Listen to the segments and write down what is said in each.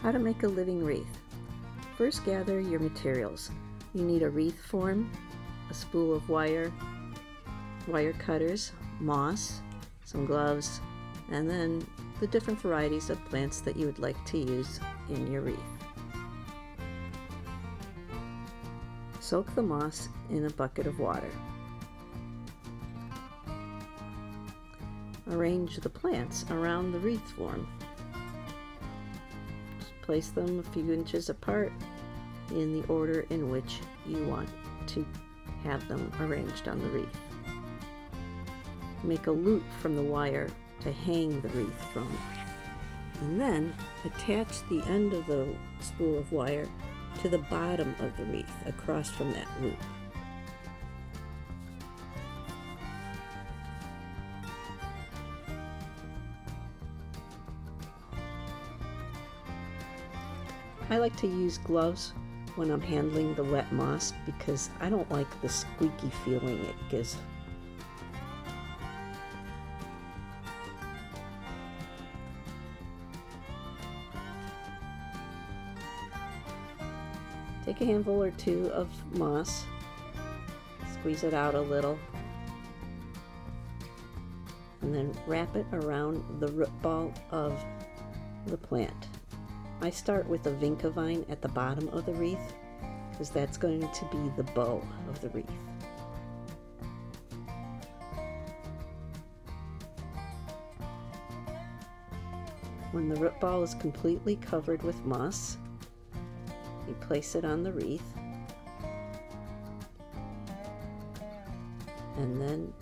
How to make a living wreath. First, gather your materials. You need a wreath form, a spool of wire, wire cutters, moss, some gloves, and then the different varieties of plants that you would like to use in your wreath. Soak the moss in a bucket of water. Arrange the plants around the wreath form. Just place them a few inches apart in the order in which you want to have them arranged on the wreath. Make a loop from the wire to hang the wreath from, and then attach the end of the spool of wire to the bottom of the wreath across from that loop. I like to use gloves when I'm handling the wet moss because I don't like the squeaky feeling it gives. Take a handful or two of moss, squeeze it out a little, and then wrap it around the root ball of the plant. I start with a vinca vine at the bottom of the wreath because that's going to be the bow of the wreath. When the root ball is completely covered with moss, you place it on the wreath and then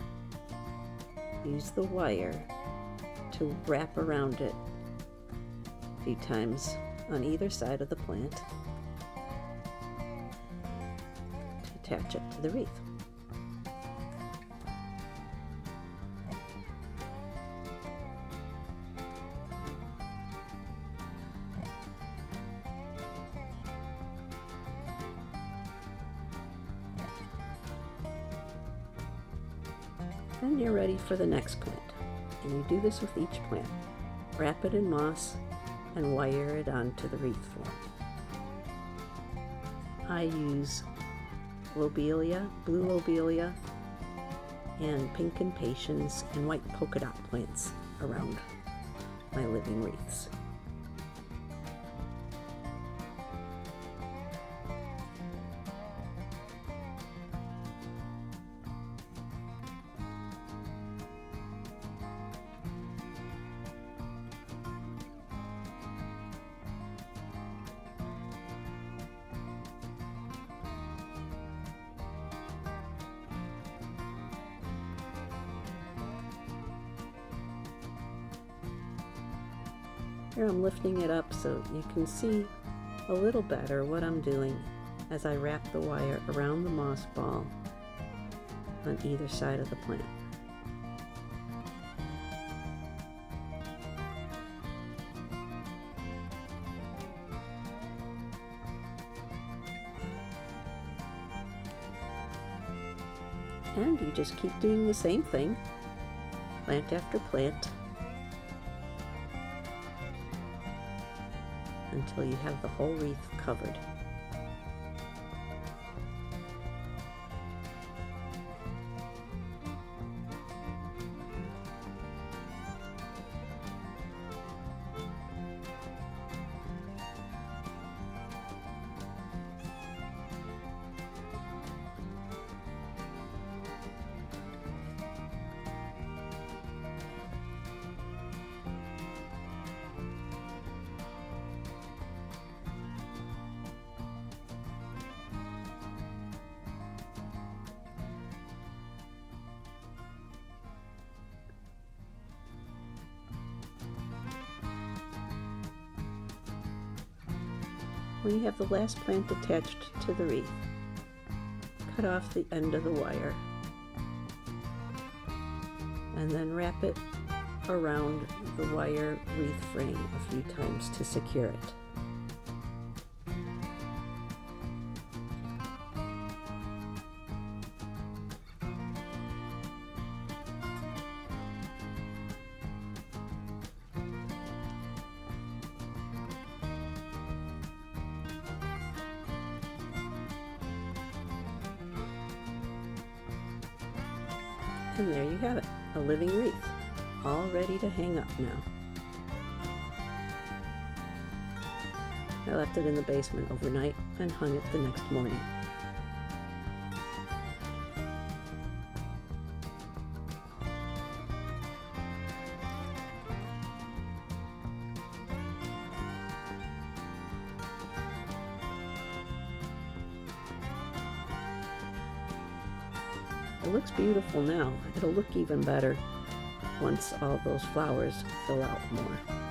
use the wire to wrap around it a few times on either side of the plant to attach it to the wreath. Then you're ready for the next plant, and you do this with each plant. Wrap it in moss and wire it onto the wreath form. I use lobelia, blue lobelia, and pink impatiens and white polka dot plants around my living wreaths. Here I'm lifting it up so you can see a little better what I'm doing as I wrap the wire around the moss ball on either side of the plant. And you just keep doing the same thing, plant after plant, until you have the whole wreath covered. When you have the last plant attached to the wreath, cut off the end of the wire and then wrap it around the wire wreath frame a few times to secure it. And there you have it, a living wreath, all ready to hang up now. I left it in the basement overnight and hung it the next morning. It looks beautiful now. It'll look even better once all those flowers fill out more.